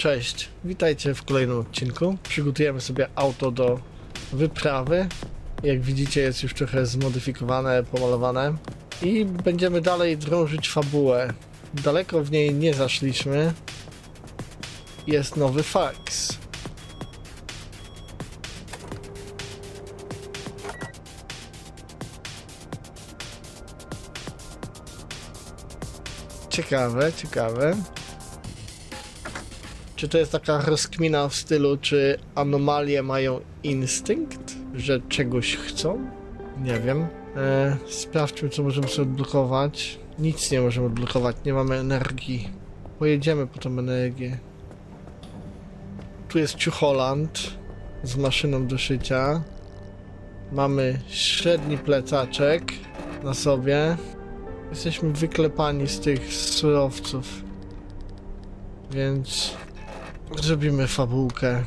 Cześć, witajcie w kolejnym odcinku. Przygotujemy sobie auto do wyprawy. Jak widzicie, jest już trochę zmodyfikowane, pomalowane. I będziemy dalej drążyć fabułę. Daleko w niej nie zaszliśmy. Jest nowy faks. Ciekawe. Czy to jest taka rozkmina w stylu, czy anomalie mają instynkt, że czegoś chcą? Nie wiem. Sprawdźmy, co możemy sobie odblokować. Nic nie możemy odblokować, nie mamy energii. Pojedziemy po tą energię. Tu jest ciucholand z maszyną do szycia. Mamy średni plecaczek na sobie. Jesteśmy wyklepani z tych surowców. Więc zrobimy fabułkę.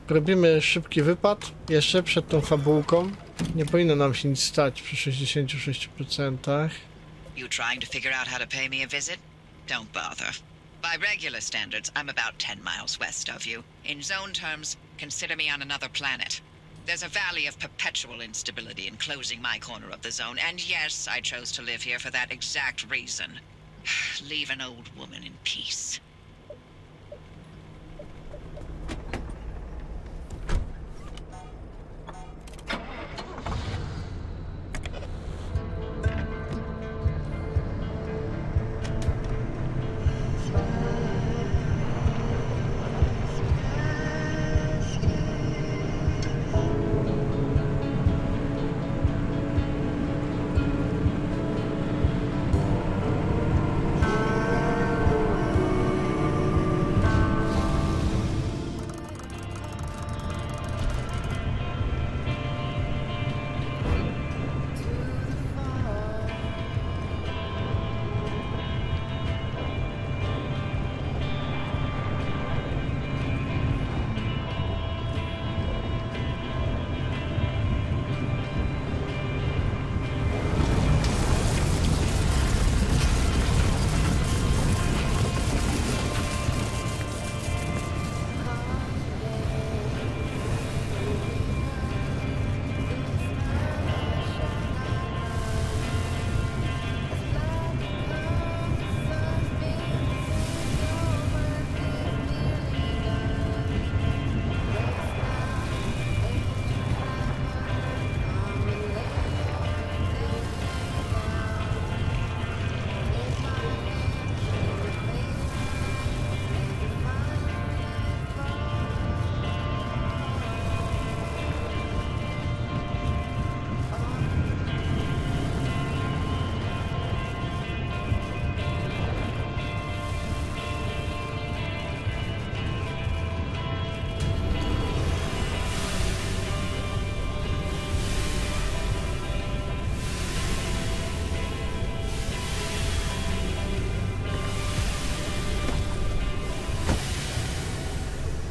Robimy szybki wypad jeszcze przed tą fabułką. Nie powinno nam się nic stać przy 66%. You trying to figure out how to pay me a visit? Don't bother. By regular standards, I'm about 10 miles west of you. In zone terms, consider me on another planet. There's a valley of perpetual instability enclosing my corner of the zone, and yes, I chose to live here for that exact reason. Leave an old woman in peace.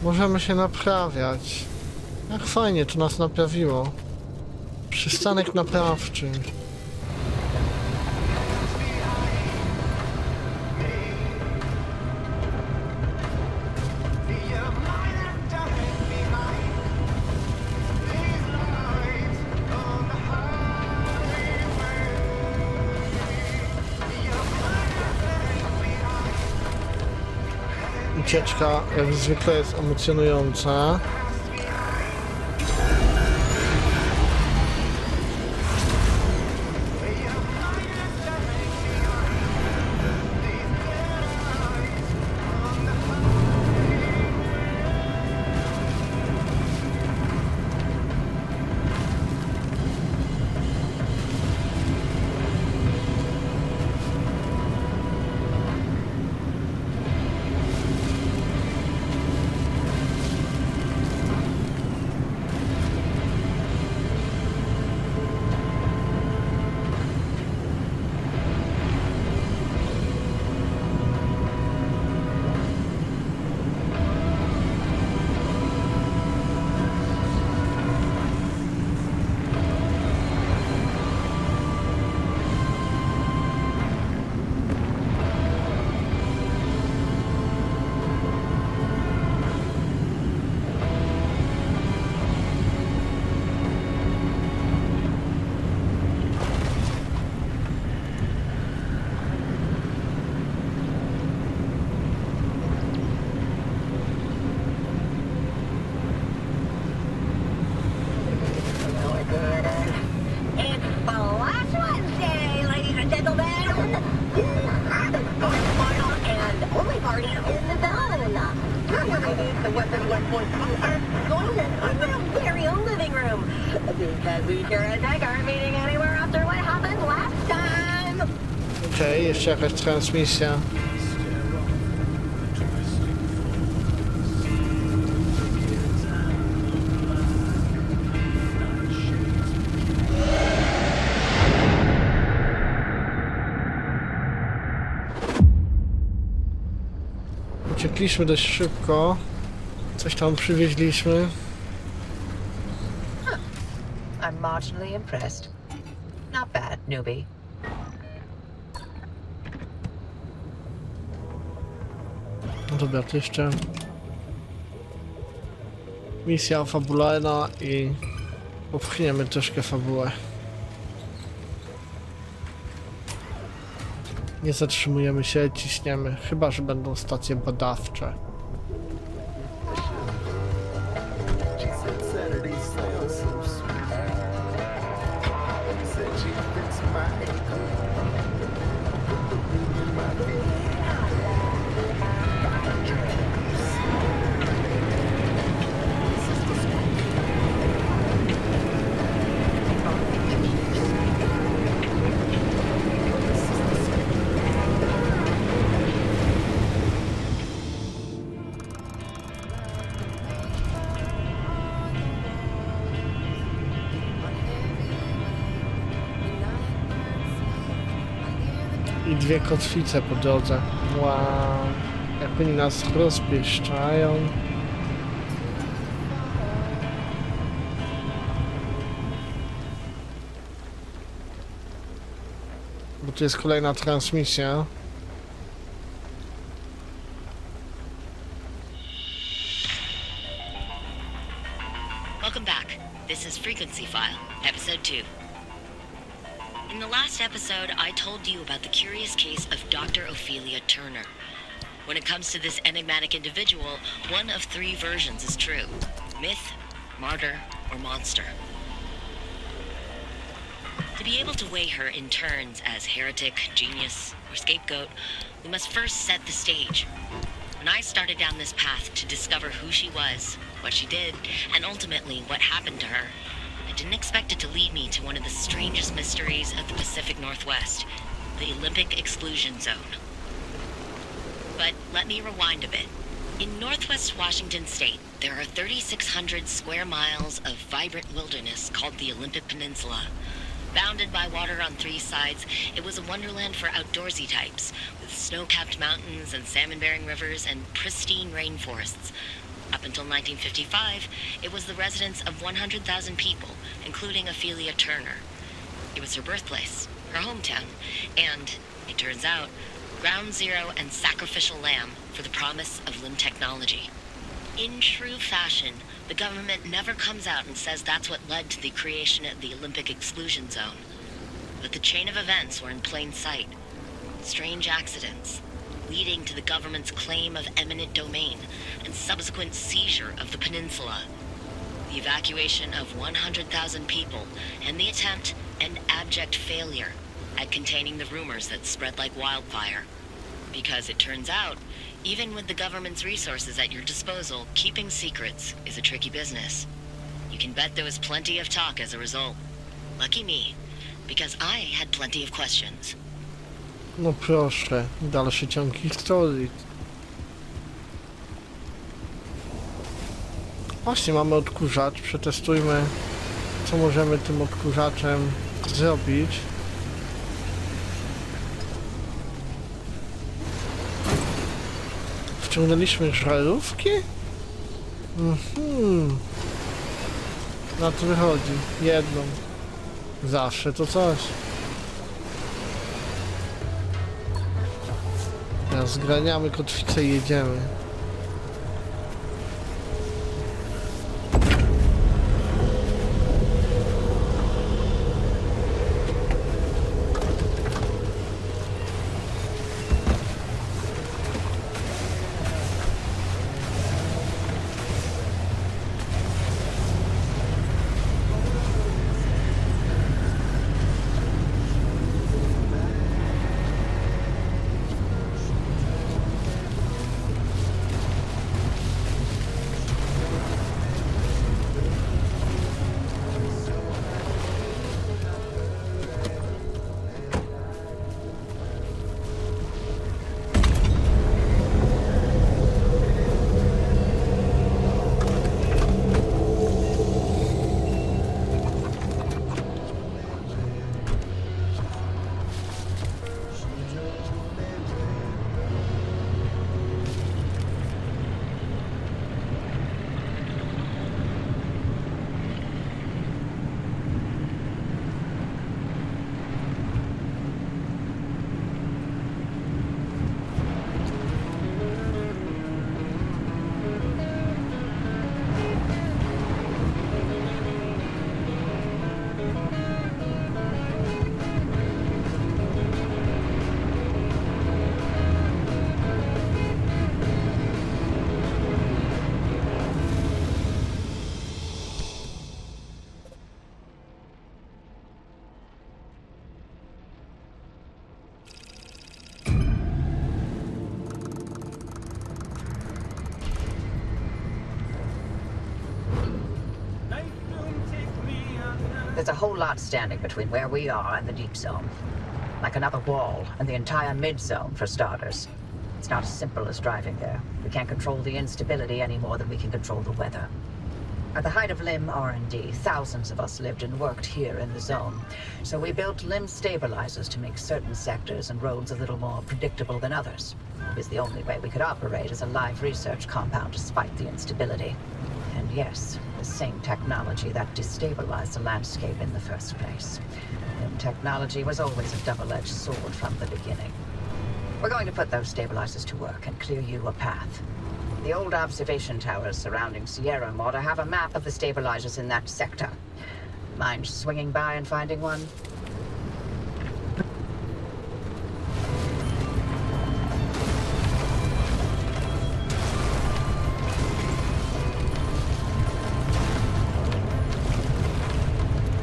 Możemy się naprawiać. Jak fajnie to nas naprawiło. Przystanek naprawczy. Ucieczka jak zwykle jest emocjonująca. the weapon went going in our very own living room. Because we sure as heck aren't meeting anywhere after what happened last time. Okej, jeszcze jakaś transmisja. Uciekliśmy dość szybko. Coś tam przywieźliśmy. I'm marginally impressed. Not bad, newbie. No dobra, to jeszcze misja fabularna i popchniemy troszkę fabułę. Nie zatrzymujemy się, ciśniemy, chyba że będą stacje badawcze. I dwie kotwice po drodze. Wow, jak oni nas rozpieszczają. Bo tu jest kolejna transmisja. Welcome back. This is Frequency File, Episode 2. In the last episode, I told you about the curious case of Dr. Ophelia Turner. When it comes to this enigmatic individual, one of three versions is true: myth, martyr, or monster. To be able to weigh her in turns as heretic, genius, or scapegoat, we must first set the stage. When I started down this path to discover who she was, what she did, and ultimately what happened to her, I didn't expect it to lead me to one of the strangest mysteries of the Pacific Northwest, the Olympic Exclusion Zone. But let me rewind a bit. In Northwest Washington State, there are 3,600 square miles of vibrant wilderness called the Olympic Peninsula. Bounded by water on three sides, it was a wonderland for outdoorsy types, with snow-capped mountains and salmon-bearing rivers and pristine rainforests. Up until 1955, it was the residence of 100,000 people, including Ophelia Turner. It was her birthplace, her hometown, and, it turns out, ground zero and sacrificial lamb for the promise of limb technology. In true fashion, the government never comes out and says that's what led to the creation of the Olympic Exclusion Zone. But the chain of events were in plain sight. Strange accidents, leading to the government's claim of eminent domain and subsequent seizure of the peninsula, the evacuation of 100,000 people, and the attempt and abject failure at containing the rumors that spread like wildfire. Because it turns out, even with the government's resources at your disposal, keeping secrets is a tricky business. You can bet there was plenty of talk as a result. Lucky me, because I had plenty of questions. No proszę, dalszy ciąg historii. Właśnie mamy odkurzacz, przetestujmy, co możemy tym odkurzaczem zrobić. Wciągnęliśmy żarówki? Na to wychodzi. Jedną. Zawsze to coś. Teraz zgraniamy kotwicę i jedziemy. There's a whole lot standing between where we are and the deep zone. Like another wall, and the entire mid-zone, for starters. It's not as simple as driving there. We can't control the instability any more than we can control the weather. At the height of LIM R&D, thousands of us lived and worked here in the zone. So we built LIM stabilizers to make certain sectors and roads a little more predictable than others. It was the only way we could operate as a live research compound despite the instability. And yes, the same technology that destabilized the landscape in the first place. LIM technology was always a double-edged sword from the beginning. We're going to put those stabilizers to work and clear you a path. The old observation towers surrounding Sierra ought to have a map of the stabilizers in that sector. Mind swinging by and finding one?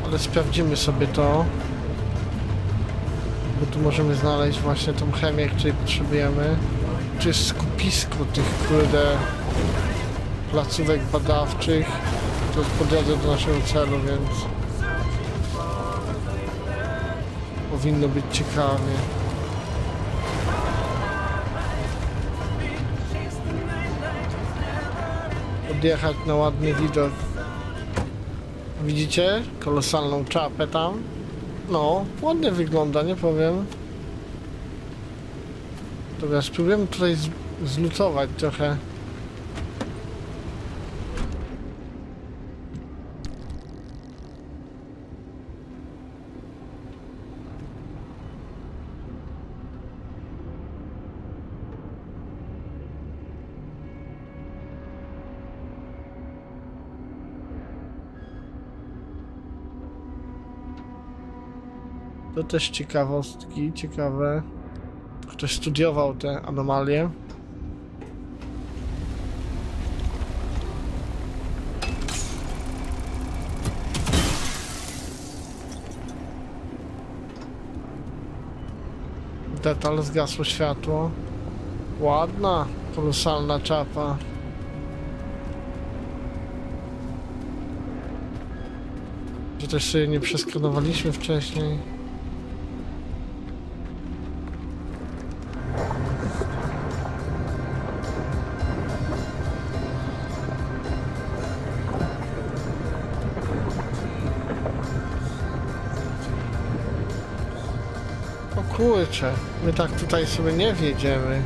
Ale sprawdzimy sobie to. Bo tu możemy znaleźć właśnie tą chemię, której potrzebujemy. Tu jest skupisko tych, kurde, placówek badawczych. To jest po drodze do naszego celu, więc powinno być ciekawie. Odjechać na ładny widok. Widzicie? Kolosalną czapę tam. No, ładnie wygląda, nie powiem. Dobra, spróbujemy tutaj zlutować trochę. To też ciekawostki, ciekawe. Ktoś studiował te anomalie. Detal, zgasło światło. Ładna, kolosalna czapa. Że też sobie nie przeskanowaliśmy wcześniej. Kurczę, my tak tutaj sobie nie wjedziemy.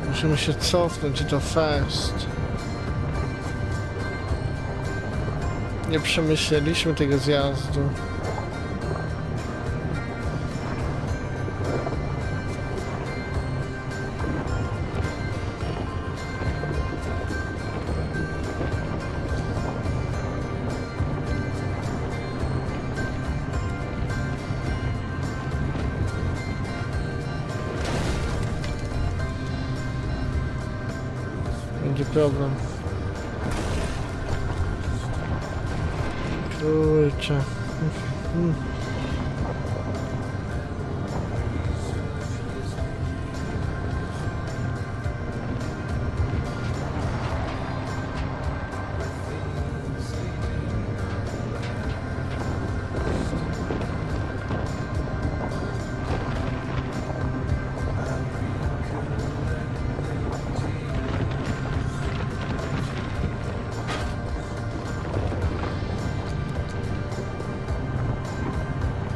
Musimy się cofnąć i to fest. Nie przemyśleliśmy tego zjazdu. Będzie problem. Kurczę.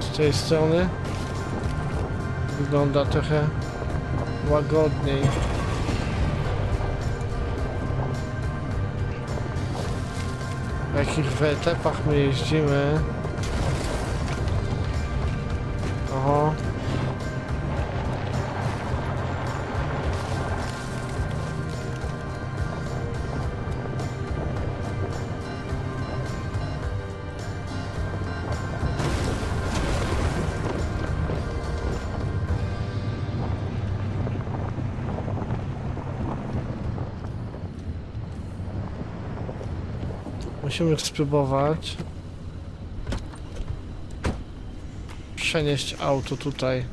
Z tej strony wygląda trochę łagodniej. W jakich etapach my jeździmy? Oho. Musimy spróbować przenieść auto tutaj.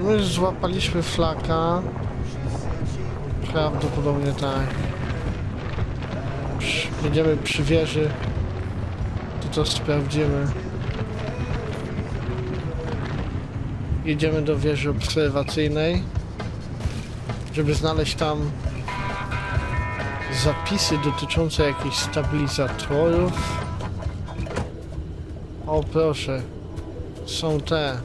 Czy my już złapaliśmy flaka? Prawdopodobnie tak. Jedziemy przy wieży. To sprawdzimy. Jedziemy do wieży obserwacyjnej, żeby znaleźć tam zapisy dotyczące jakichś stabilizatorów. O proszę, są te.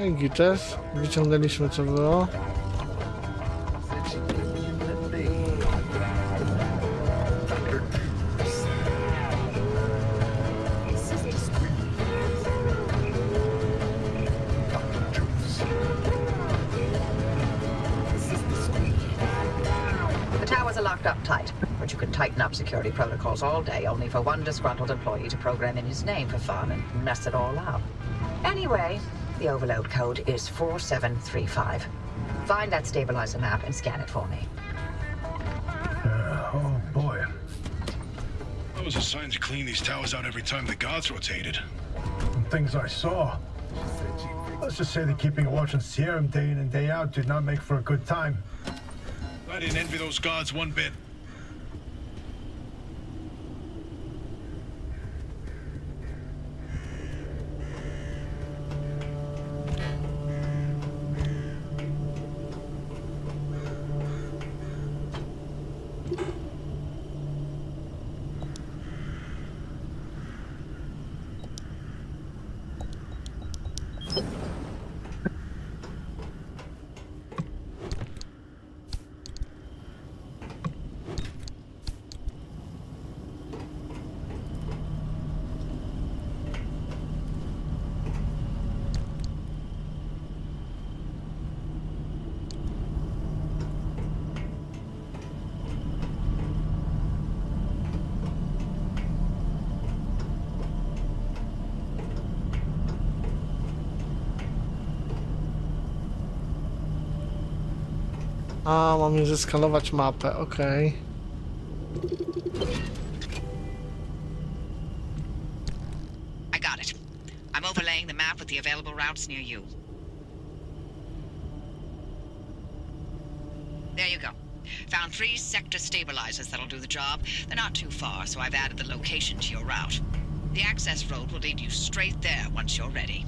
I gites. Wyciągnęliśmy co było. The towers are locked up tight, but you can tighten up security protocols all day, only for one disgruntled employee to program in his name for fun and mess it all up. Anyway, the overload code is 4735. Find that stabilizer map and scan it for me. Oh boy. I was assigned to clean these towers out every time the guards rotated. From things I saw, let's just say that keeping a watch on Sierra day in and day out did not make for a good time. I didn't envy those guards one bit. A, mamy zeskanować mapę, okej. I got it. I'm overlaying the map with the available routes near you. There you go. Found 3 sector stabilizers that'll do the job. They're not too far, so I've added the location to your route. The access road will lead you straight there once you're ready.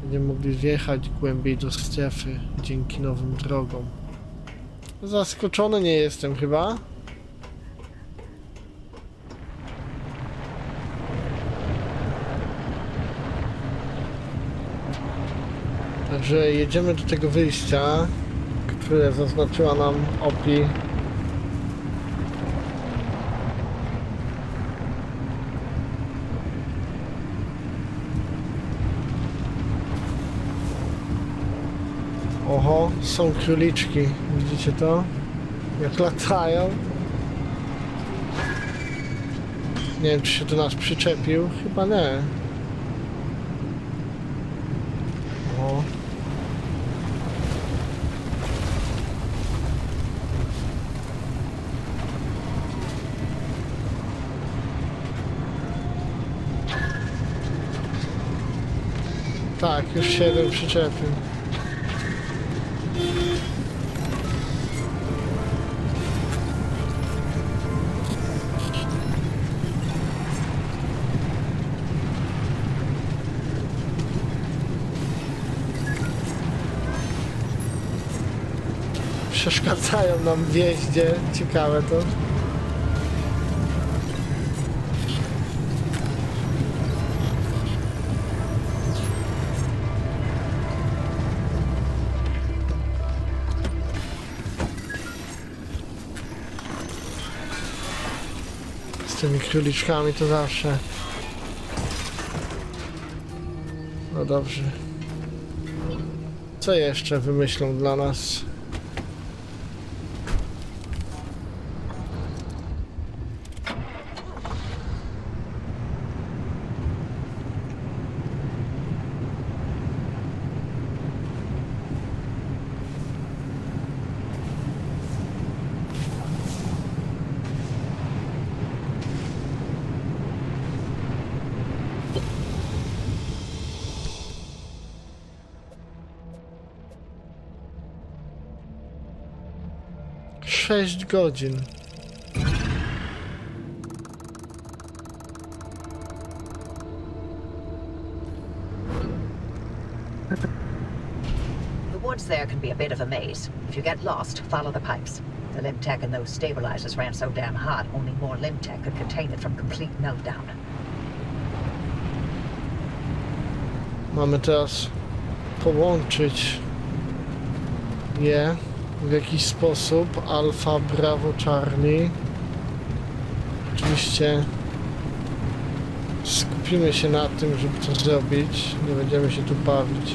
Będziemy mogli wjechać głębiej do strefy dzięki nowym drogom. Zaskoczony nie jestem chyba. Także jedziemy do tego wyjścia, które zaznaczyła nam Opi. Oho, są króliczki. Widzicie to? Jak latają. Nie wiem, czy się do nas przyczepił. Chyba nie. O. Tak, już się jeden przyczepił. Przeszkadzają nam w jeździe. Ciekawe to. Z tymi króliczkami to zawsze. No dobrze. Co jeszcze wymyślą dla nas? Sześć godzin. The woods there can be a bit of a maze. If you get lost, follow the pipes. The limb tech in those stabilizers ran so damn hot, only more limb tech could contain it from complete meltdown. Mamy teraz połączyć je w jakiś sposób. Alfa, Bravo, Charlie. Oczywiście skupimy się na tym, żeby to zrobić. Nie będziemy się tu bawić.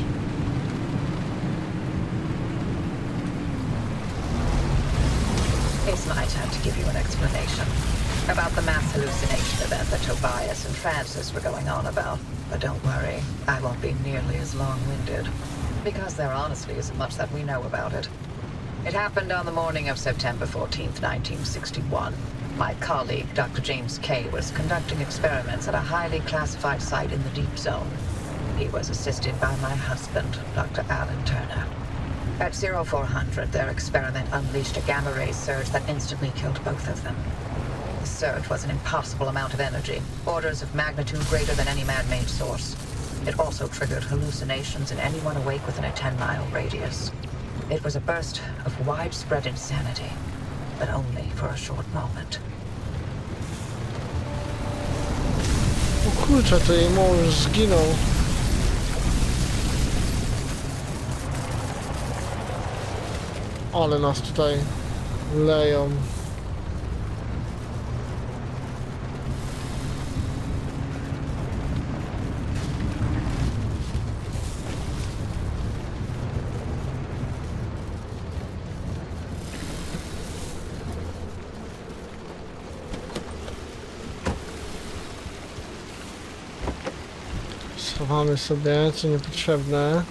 It's my turn to give you an explanation about the mass hallucination event that Tobias and Francis were going on about. But don't worry, I won't be nearly as long-winded, because there honestly isn't much that we know about it. It happened on the morning of September 14th, 1961. My colleague, Dr. James Kay, was conducting experiments at a highly classified site in the Deep Zone. He was assisted by my husband, Dr. Alan Turner. At 0400, their experiment unleashed a gamma-ray surge that instantly killed both of them. The surge was an impossible amount of energy, orders of magnitude greater than any man-made source. It also triggered hallucinations in anyone awake within a 10-mile radius. It was a burst of widespread insanity, but only for a short moment. O kurczę, to jej mąż zginął. Ale nas tutaj leją. Schowamy sobie co niepotrzebne.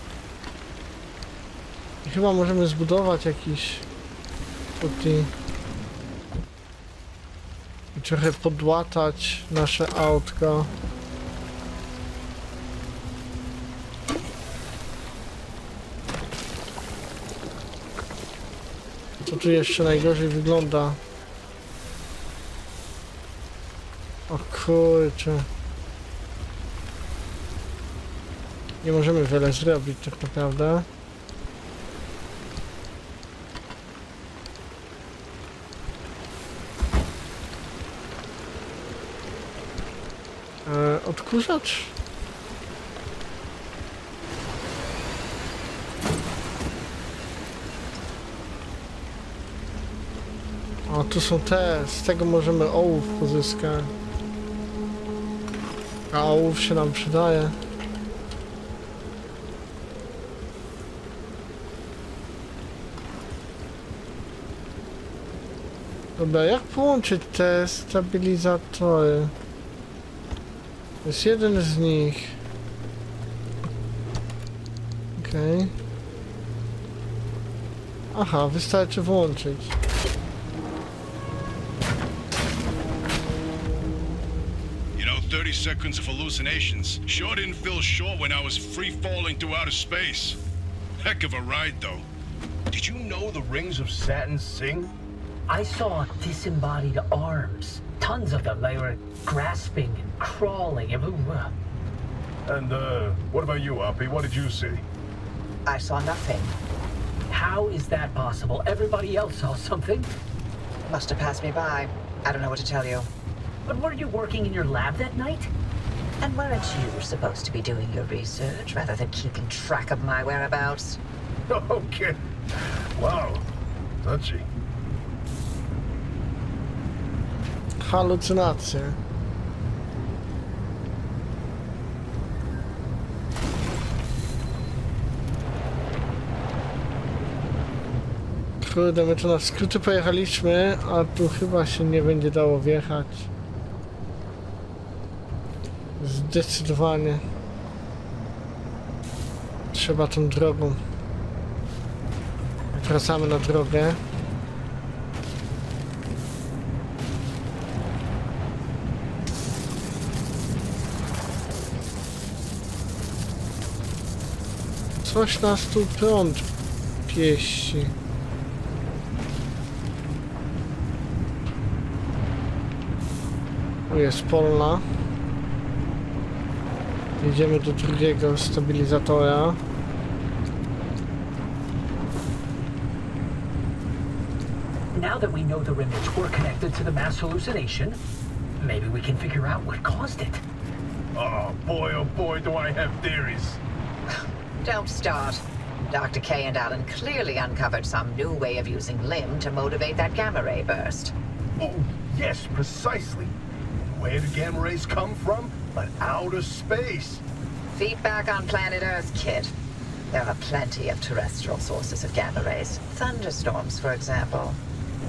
I chyba możemy zbudować jakiś tutaj i trochę podłatać nasze autko. Co tu jeszcze najgorzej wygląda? O kurczę. Nie możemy wiele zrobić tak naprawdę. Odkurzacz? O, tu są te, z tego możemy ołów pozyskać. A ołów się nam przydaje. Dobra, jak połączyć te stabilizatory? To jest jeden z nich. Okej. Aha, wystarczy włączyć. You know, 30 seconds of hallucinations sure didn't feel short when I was free falling through outer space. Heck of a ride, though. Did you know the rings of Saturn sing? I saw disembodied arms. Tons of them. They were grasping and crawling. And, what about you, Uppy? What did you see? I saw nothing. How is that possible? Everybody else saw something. Must have passed me by. I don't know what to tell you. But were you working in your lab that night? And weren't you supposed to be doing your research rather than keeping track of my whereabouts? Okay. Wow. Touchy. Halucynacje. Kurde, my tu na skróty pojechaliśmy, a tu chyba się nie będzie dało wjechać. Zdecydowanie. Trzeba tą drogą. Wracamy na drogę. Coś nas tu prąd pieści. Tu jest polna. Jedziemy do drugiego stabilizatora. Now that we know the remnants were connected to the mass hallucination, maybe we can figure out what caused it. Oh boy, do I have theories. Don't start. Dr. K and Alan clearly uncovered some new way of using limb to motivate that gamma ray burst. Oh, yes, precisely. Where do gamma rays come from? But outer space. Feet back on planet Earth, kid. There are plenty of terrestrial sources of gamma rays. Thunderstorms, for example.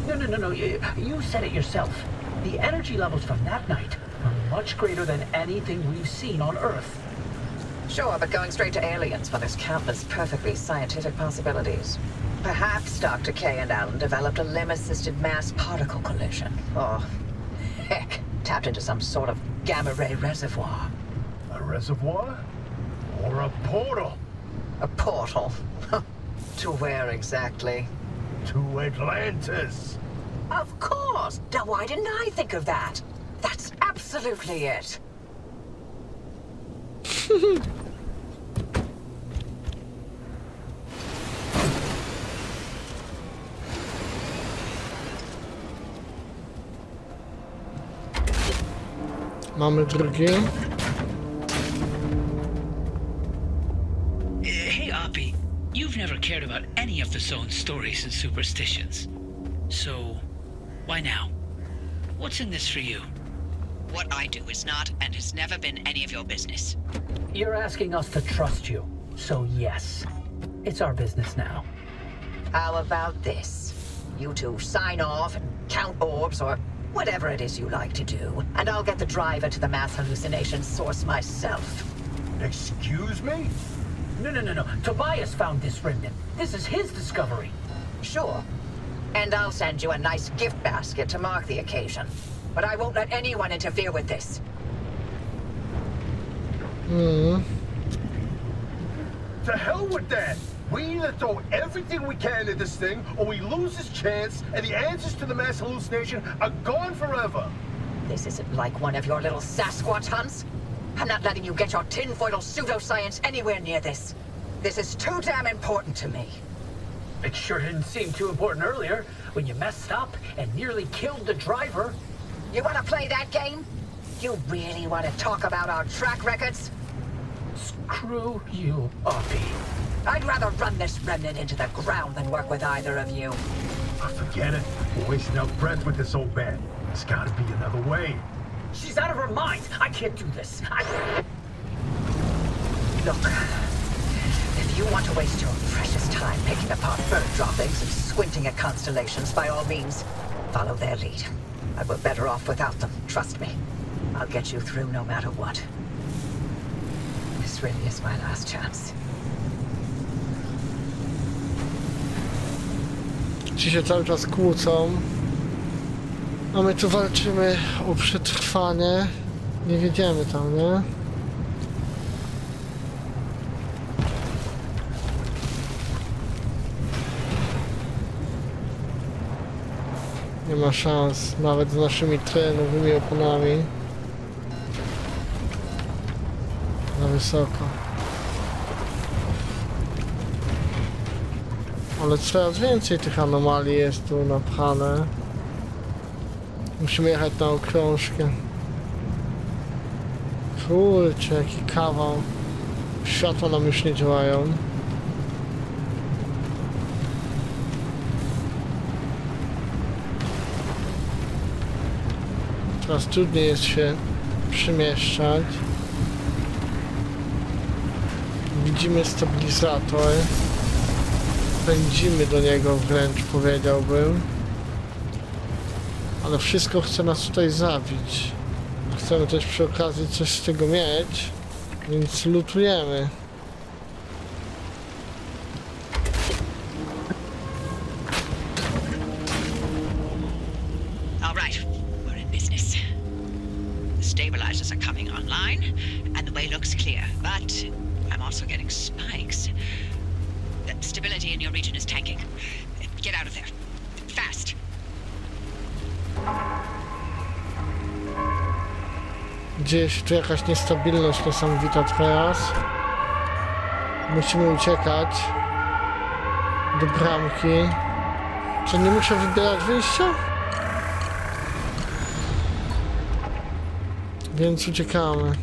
No. You said it yourself. The energy levels from that night are much greater than anything we've seen on Earth. Sure, but going straight to aliens when there's countless perfectly scientific possibilities. Perhaps Dr. K and Alan developed a limb-assisted mass particle collision. Or, heck, tapped into some sort of gamma ray reservoir. A reservoir? Or a portal? A portal? To where exactly? To Atlantis. Of course! Now why didn't I think of that? That's absolutely it. Mamy drugi. Hey, Oppie. You've never cared about any of the zone's stories and superstitions. So, why now? What's in this for you? What I do is not and has never been any of your business. You're asking us to trust you, so yes, it's our business now. How about this? You two sign off and count orbs or whatever it is you like to do, and I'll get the driver to the mass hallucination source myself. Excuse me? No. Tobias found this remnant. This is his discovery. Sure. And I'll send you a nice gift basket to mark the occasion. But I won't let anyone interfere with this. To hell with that! We either throw everything we can at this thing, or we lose this chance, and the answers to the mass hallucination are gone forever. This isn't like one of your little Sasquatch hunts. I'm not letting you get your tinfoil pseudoscience anywhere near this. This is too damn important to me. It sure didn't seem too important earlier, when you messed up and nearly killed the driver. You want to play that game? You really want to talk about our track records? Screw you, Oppie. I'd rather run this remnant into the ground than work with either of you. Forget it. We're wasting our breath with this old man. There's gotta be another way. She's out of her mind. I can't do this. Look, if you want to waste your precious time picking apart bird droppings and squinting at constellations, by all means, follow their lead. I we're better off without them, trust me. I'll get you through no matter what. This really is my last chance. Ci się cały czas kłócą. A my tu walczymy o przetrwanie. Nie wiedziemy tam, nie? Nie ma szans, nawet z naszymi terenowymi oponami. Za wysoko. Ale coraz więcej tych anomalii jest tu napchane. Musimy jechać na okrążkę. Kurczę, jaki kawał. Światła nam już nie działają. Teraz trudniej jest się przemieszczać. Widzimy stabilizator. pędzimy do niego wręcz, powiedziałbym. Ale wszystko chce nas tutaj zabić. Chcemy też przy okazji coś z tego mieć, więc lutujemy. All right, we're in business. The stabilizers are coming online, and the way looks clear, but I'm also getting spikes. The stability in your region is tanking. Get out of there. Fast. Gdzieś tu jakaś niestabilność niesamowita teraz. Musimy uciekać do bramki. Czy nie muszę wybierać wyjścia? Więc uciekamy.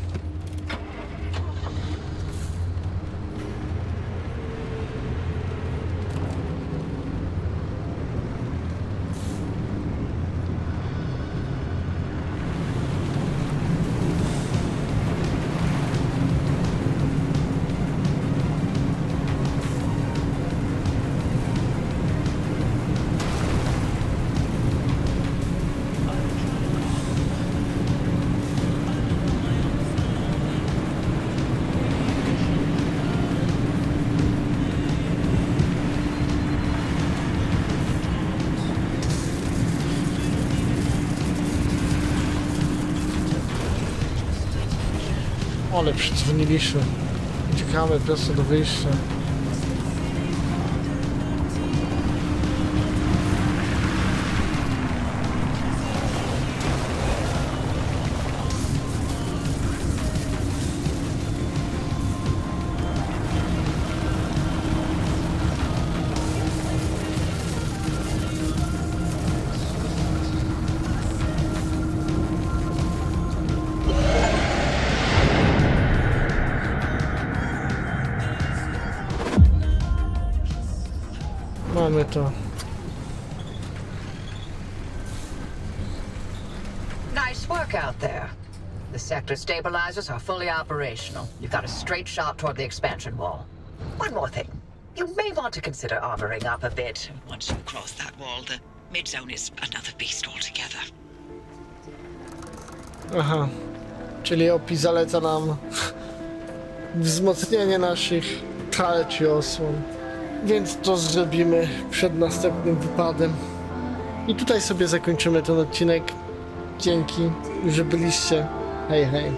Ale przydzwoniliśmy. Uciekamy prosto do wyjścia. Mamy to. Nice work out there. The sector stabilizers are fully operational. You've got a straight shot toward the expansion wall. One more thing. You may want to consider armoring up a bit. Once you cross that wall, the mid-zone is another beast altogether. Aha. Czyli Opi zaleca nam wzmocnienie naszych tarcz i osłon. Więc to zrobimy przed następnym wypadem. I tutaj sobie zakończymy ten odcinek. Dzięki, że byliście. Hej, hej.